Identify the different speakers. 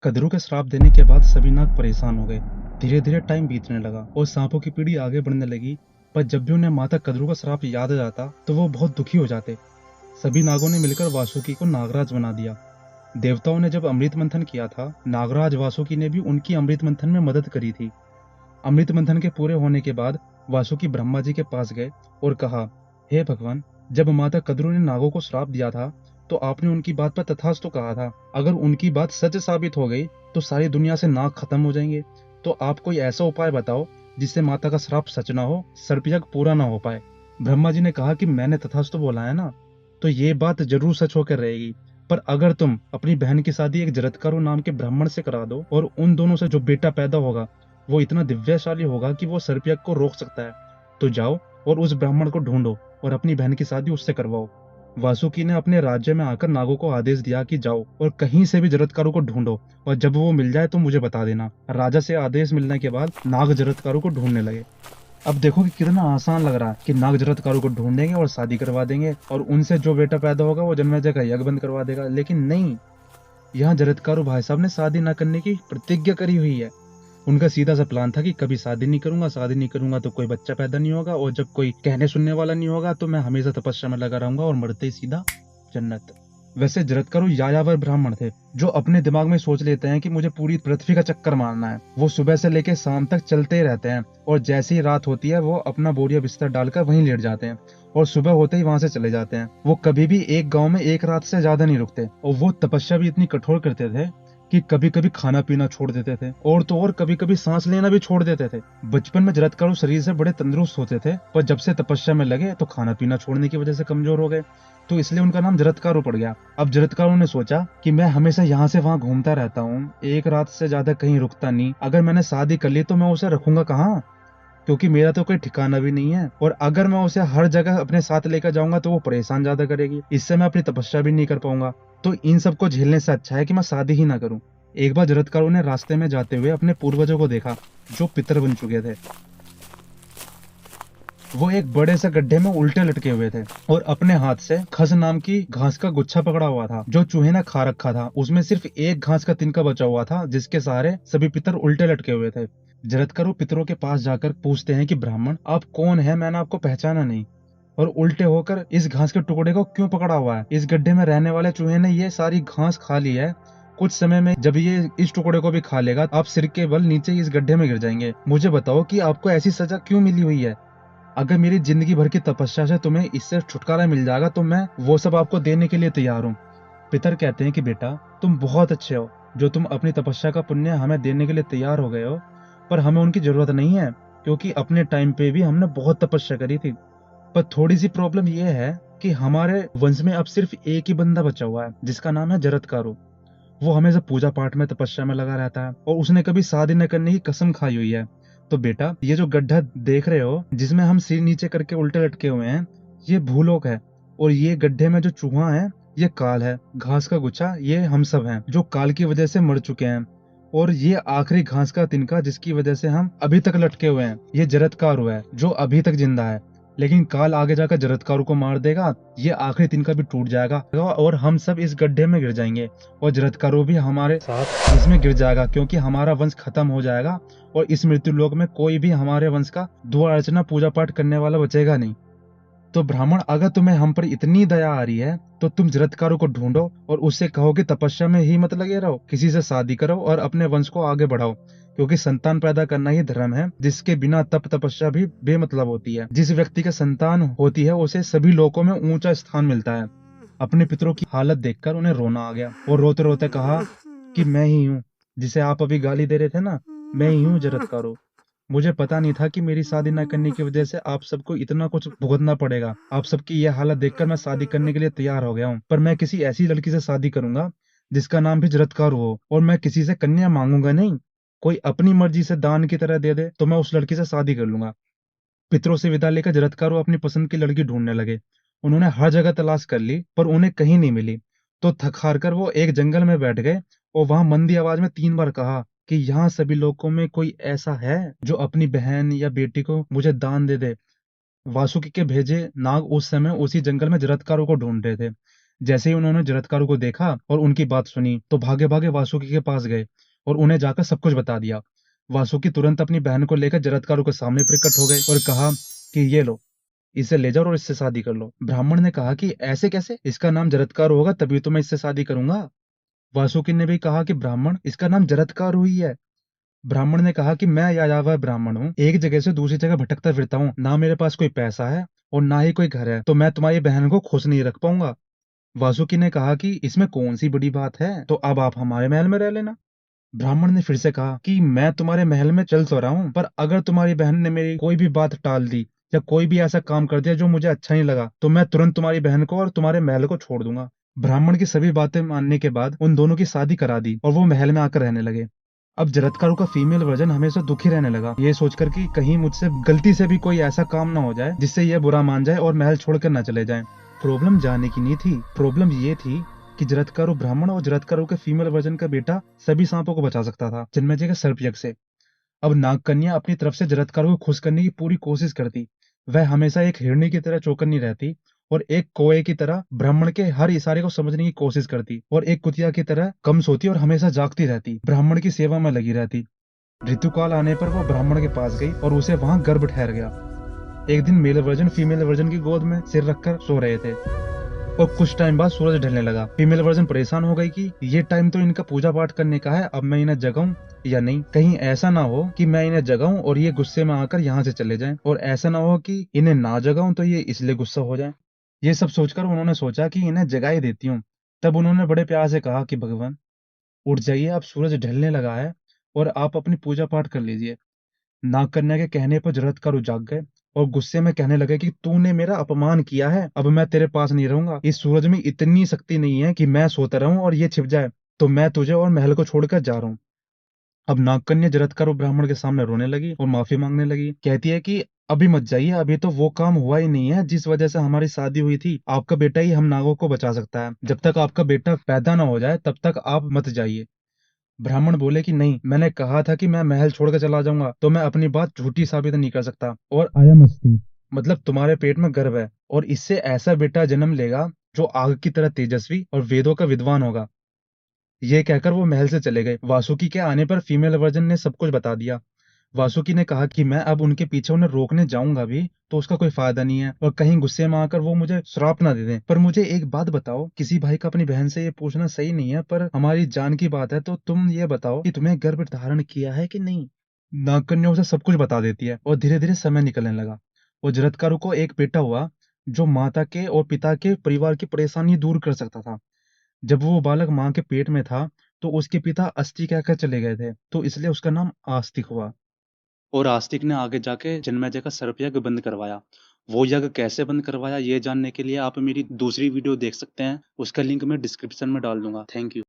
Speaker 1: कद्रू के श्राप देने के बाद सभी नाग परेशान हो गए। धीरे धीरे टाइम बीतने लगा और सांपों की पीढ़ी आगे बढ़ने लगी। पर जब भी उन्हें माता कद्रू का श्राप याद आ जाता तो वो बहुत दुखी हो जाते। सभी नागों ने मिलकर वासुकी को नागराज बना दिया। देवताओं ने जब अमृत मंथन किया था, नागराज वासुकी ने भी उनकी अमृत मंथन में मदद करी थी। अमृत मंथन के पूरे होने के बाद वासुकी ब्रह्मा जी के पास गए और कहा, हे भगवान, जब माता कद्रू ने नागों को श्राप दिया था तो आपने उनकी बात पर तथास्तु कहा था। अगर उनकी बात सच साबित हो गई तो सारी दुनिया से नाग खत्म हो जाएंगे। तो आप कोई ऐसा उपाय बताओ जिससे माता का श्राप सच ना हो, सर्पयज्ञ पूरा ना हो पाए। ब्रह्मा जी ने कहा कि मैंने तथास्तु बोला है ना, तो ये बात जरूर सच होकर रहेगी। पर अगर तुम अपनी बहन की शादी एक जरत्कारू नाम के ब्राह्मण से करा दो और उन दोनों से जो बेटा पैदा होगा वो इतना दिव्यशाली होगा कि वो सर्पयज्ञ को रोक सकता है, तो जाओ और उस ब्राह्मण को ढूंढो और अपनी बहन की शादी उससे करवाओ। वासुकी ने अपने राज्य में आकर नागों को आदेश दिया कि जाओ और कहीं से भी जरत्कारू को ढूंढो और जब वो मिल जाए तो मुझे बता देना। राजा से आदेश मिलने के बाद नाग जरत्कारू को ढूंढने लगे। अब देखो कि कितना आसान लग रहा है कि नाग जरत्कारू को ढूंढेंगे और शादी करवा देंगे और उनसे जो बेटा पैदा होगा वो जन्मेजय का यज्ञ बंद करवा देगा। लेकिन नहीं, यहाँ जरत्कारू भाई साहब ने शादी न करने की प्रतिज्ञा करी हुई है। उनका सीधा सा प्लान था कि कभी शादी नहीं करूंगा, शादी नहीं करूंगा तो कोई बच्चा पैदा नहीं होगा और जब कोई कहने सुनने वाला नहीं होगा तो मैं हमेशा तपस्या में लगा रहूंगा और मरते ही सीधा जन्नत। वैसे जरत्कारू यायावर ब्राह्मण थे जो अपने दिमाग में सोच लेते हैं कि मुझे पूरी पृथ्वी का चक्कर मारना है। वो सुबह से लेकर शाम तक चलते ही रहते हैं और जैसे ही रात होती है वो अपना बोरिया बिस्तर डालकर वहीं लेट जाते हैं और सुबह होते ही वहां से चले जाते हैं। वो कभी भी एक गांव में एक रात से ज्यादा नहीं रुकते और वो तपस्या भी इतनी कठोर करते थे कि कभी कभी खाना पीना छोड़ देते थे और तो और कभी कभी सांस लेना भी छोड़ देते थे। बचपन में जरत्कारू शरीर से बड़े तंदुरुस्त होते थे पर जब से तपस्या में लगे तो खाना पीना छोड़ने की वजह से कमजोर हो गए, तो इसलिए उनका नाम जरत्कारू पड़ गया। अब जरत्कारू ने सोचा कि मैं हमेशा यहाँ से वहां घूमता रहता हूँ, एक रात से ज्यादा कहीं रुकता नहीं, अगर मैंने शादी कर ली तो मैं उसे रखूंगा कहाँ, क्योंकि मेरा तो कोई ठिकाना भी नहीं है और अगर मैं उसे हर जगह अपने साथ लेकर जाऊंगा तो वो परेशान ज्यादा करेगी, इससे मैं अपनी तपस्या भी नहीं कर पाऊंगा। तो इन सबको झेलने से अच्छा है कि मैं शादी ही ना करूं। एक बार जरत्कारू ने रास्ते में जाते हुए अपने पूर्वजों को देखा जो पितर बन चुके थे। वो एक बड़े से गड्ढे में उल्टे लटके हुए थे और अपने हाथ से खस नाम की घास का गुच्छा पकड़ा हुआ था जो चूहे ने खा रखा था। उसमें सिर्फ एक घास का तिनका बचा हुआ था जिसके सहारे सभी पितर उल्टे लटके हुए थे। जरत्कारू पितरों के पास जाकर पूछते हैं कि ब्राह्मण, आप कौन है, मैंने आपको पहचाना नहीं और उल्टे होकर इस घास के टुकड़े को क्यों पकड़ा हुआ है। इस गड्ढे में रहने वाले चूहे ने ये सारी घास खा ली है, कुछ समय में जब ये इस टुकड़े को भी खा लेगा आप सिर के बल नीचे इस गड्ढे में गिर जाएंगे। मुझे बताओ कि आपको ऐसी सजा क्यों मिली हुई है। अगर मेरी जिंदगी भर की तपस्या से तुम्हें इससे छुटकारा मिल जाएगा तो मैं वो सब आपको देने के लिए तैयार हूँ। पितर कहते हैं कि बेटा, तुम बहुत अच्छे हो जो तुम अपनी तपस्या का पुण्य हमें देने के लिए तैयार हो गए हो, पर हमें उनकी जरूरत नहीं है क्योंकि अपने टाइम पे भी हमने बहुत तपस्या करी थी। पर थोड़ी सी प्रॉब्लम ये है कि हमारे वंश में अब सिर्फ एक ही बंदा बचा हुआ है जिसका नाम है जरत्कारू। वो हमेशा पूजा पाठ में तपस्या में लगा रहता है और उसने कभी शादी न करने की कसम खाई हुई है। तो बेटा, ये जो गड्ढा देख रहे हो जिसमें हम सिर नीचे करके उल्टे लटके हुए हैं, ये भूलोक है और ये गड्ढे में जो चूहा है ये काल है, घास का गुच्छा ये हम सब हैं जो काल की वजह से मर चुके हैं और ये आखिरी घास का तिनका जिसकी वजह से हम अभी तक लटके हुए हैं ये जरत्कारू है जो अभी तक जिंदा है। लेकिन काल आगे जाकर जरत्कारू को मार देगा, ये आखिरी तिनका भी टूट जाएगा और हम सब इस गड्ढे में गिर जाएंगे और जरत्कारू भी हमारे साथ इसमें गिर जाएगा क्योंकि हमारा वंश खत्म हो जाएगा और इस मृत्यु लोक में कोई भी हमारे वंश का दुआ अर्चना पूजा पाठ करने वाला बचेगा नहीं। तो ब्राह्मण, अगर तुम्हें हम पर इतनी दया आ रही है तो तुम जरत्कारू को ढूंढो और उससे कहो कि तपस्या में ही मत लगे रहो, किसी से शादी करो और अपने वंश को आगे बढ़ाओ, क्योंकि संतान पैदा करना ही धर्म है जिसके बिना तप तपस्या भी बेमतलब होती है। जिस व्यक्ति का संतान होती है उसे सभी लोकों में ऊंचा स्थान मिलता है। अपने पितरों की हालत देखकर उन्हें रोना आ गया और रोते रोते कहा कि मैं ही हूँ जिसे आप अभी गाली दे रहे थे ना, मैं ही हूँ जरत्कारू। मुझे पता नहीं था कि मेरी शादी न करने की वजह से आप सबको इतना कुछ भुगतना पड़ेगा। आप सबकी यह हालत देखकर मैं शादी करने के लिए तैयार हो गया हूँ, पर मैं किसी ऐसी लड़की से शादी करूंगा जिसका नाम भी जरत्कारू हो और मैं किसी से कन्या मांगूंगा नहीं। कोई अपनी मर्जी से दान की तरह दे दे तो मैं उस लड़की से शादी कर लूंगा। पितरों से विदा लेकर जरत्कारू अपनी पसंद की लड़की ढूंढने लगे। उन्होंने हर जगह तलाश कर ली पर उन्हें कहीं नहीं मिली। तो थक हार कर वो एक जंगल में बैठ गए और वहां मंदी आवाज में 3 बार कहा कि यहाँ सभी लोगों में कोई ऐसा है जो अपनी बहन या बेटी को मुझे दान दे दे। वासुकी के भेजे नाग उस समय उसी जंगल में जरत्कारू को ढूंढ रहे थे। जैसे ही उन्होंने जरत्कारू को देखा और उनकी बात सुनी तो भागे भागे वासुकी के पास गए और उन्हें जाकर सब कुछ बता दिया। वासुकी तुरंत अपनी बहन को लेकर जरत्कारू के सामने प्रकट हो गए और कहा कि ये लो, इसे ले जाओ और इससे शादी कर लो। ब्राह्मण ने कहा कि ऐसे कैसे, इसका नाम जरत्कारू होगा तभी तो मैं इससे शादी करूंगा। वासुकी ने भी कहा कि ब्राह्मण, इसका नाम जरत्कारू ही है। ब्राह्मण ने कहा कि मैं यायावर ब्राह्मण हूँ, एक जगह से दूसरी जगह भटकता फिरता हूँ, ना मेरे पास कोई पैसा है और ना ही कोई घर है, तो मैं तुम्हारी बहन को खुश नहीं रख पाऊंगा। वासुकी ने कहा कि इसमें कौन सी बड़ी बात है, तो अब आप हमारे महल में रह लेना। ब्राह्मण ने फिर से कहा कि मैं तुम्हारे महल में चल तो रहा हूँ, पर अगर तुम्हारी बहन ने मेरी कोई भी बात टाल दी या कोई भी ऐसा काम कर दिया जो मुझे अच्छा नहीं लगा, तो मैं तुरंत तुम्हारी बहन को और तुम्हारे महल को छोड़ दूंगा। ब्राह्मण की सभी बातें मानने के बाद उन दोनों की शादी करा दी और वो महल में आकर रहने लगे। अब जरत्कारू का फीमेल वर्जन हमेशा दुखी रहने लगा, ये सोचकर कि कहीं मुझसे गलती से भी कोई ऐसा काम ना हो जाए जिससे ये बुरा मान जाए और महल छोड़कर न चले जाए। प्रॉब्लम जाने की नहीं थी, प्रॉब्लम ये थी कि जरत्कारू ब्राह्मण और जरत्कारू के फीमेल वर्जन का बेटा सभी सांपों को बचा सकता था जन्मेजय के सर्पयज्ञ से। अब नागकन्या अपनी तरफ से जरत्कारू को खुश करने की पूरी कोशिश करती। वह हमेशा एक हिरणी की तरह चौकन्नी रहती और एक कौए की तरह ब्राह्मण के हर इशारे को समझने की कोशिश करती और एक कुतिया की तरह कम सोती और हमेशा जागती रहती, ब्राह्मण की सेवा में लगी रहती। ऋतुकाल आने पर वो ब्राह्मण के पास गई और उसे वहां गर्भ ठहर गया। एक दिन मेल वर्जन फीमेल वर्जन की गोद में सिर रखकर सो रहे थे और कुछ टाइम बाद सूरज ढलने लगा। फीमेल वर्जन परेशान हो गई कि ये टाइम तो इनका पूजा पाठ करने का है, अब मैं इन्हें जगाऊं या नहीं। कहीं ऐसा ना हो कि मैं इन्हें जगाऊं और ये गुस्से में आकर यहाँ से चले जाएं, और ऐसा ना हो कि इन्हें ना जगाऊं तो ये इसलिए गुस्सा हो जाए। ये सब सोचकर उन्होंने सोचा कि इन्हें जगा ही देती हूँ। तब उन्होंने बड़े प्यार से कहा कि भगवान, उठ जाइए, अब सूरज ढलने लगा है और आप अपनी पूजा पाठ कर लीजिए। नागकन्या के कहने पर जरत्कारू जाग गए और गुस्से में कहने लगे कि तूने मेरा अपमान किया है, अब मैं तेरे पास नहीं रहूंगा। इस सूरज में इतनी शक्ति नहीं है कि मैं सोता रहूं और ये छिप जाए, तो मैं तुझे और महल को छोड़कर जा रहा हूँ। अब नागकन्या जरत्कारू ब्राह्मण के सामने रोने लगी और माफी मांगने लगी। कहती है कि अभी मत जाइए, अभी तो वो काम हुआ ही नहीं है जिस वजह से हमारी शादी हुई थी। आपका बेटा ही हम नागों को बचा सकता है, जब तक आपका बेटा पैदा ना हो जाए तब तक आप मत जाइए। ब्राह्मण बोले कि नहीं, मैंने कहा था कि मैं महल छोड़कर चला जाऊंगा, तो मैं अपनी बात झूठी साबित नहीं कर सकता। और आया मस्ती, मतलब तुम्हारे पेट में गर्भ है और इससे ऐसा बेटा जन्म लेगा जो आग की तरह तेजस्वी और वेदों का विद्वान होगा। ये कहकर वो महल से चले गए। वासुकी के आने पर फीमेल वर्जन ने सब कुछ बता दिया। वासुकी ने कहा कि मैं अब उनके पीछे उन्हें रोकने जाऊंगा भी तो उसका कोई फायदा नहीं है, और कहीं गुस्से में आकर वो मुझे श्राप ना दे दें। पर मुझे एक बात बताओ, किसी भाई का अपनी बहन से ये पूछना सही नहीं है, पर हमारी जान की बात है, तो तुम ये बताओ कि तुम्हें गर्भ धारण किया है कि नहीं। नागकन्या उसे सब कुछ बता देती है और धीरे धीरे समय निकलने लगा और जरत्कारू को एक बेटा हुआ जो माता के और पिता के परिवार की परेशानी दूर कर सकता था। जब वो बालक माँ के पेट में था तो उसके पिता अस्ति कहकर चले गए थे, तो इसलिए उसका नाम आस्तिक हुआ। और आस्तिक ने आगे जाके जन्मेजय का सर्प यज्ञ बंद करवाया। वो यज्ञ कैसे बंद करवाया ये जानने के लिए आप मेरी दूसरी वीडियो देख सकते हैं, उसका लिंक मैं डिस्क्रिप्शन में डाल दूंगा। Thank you.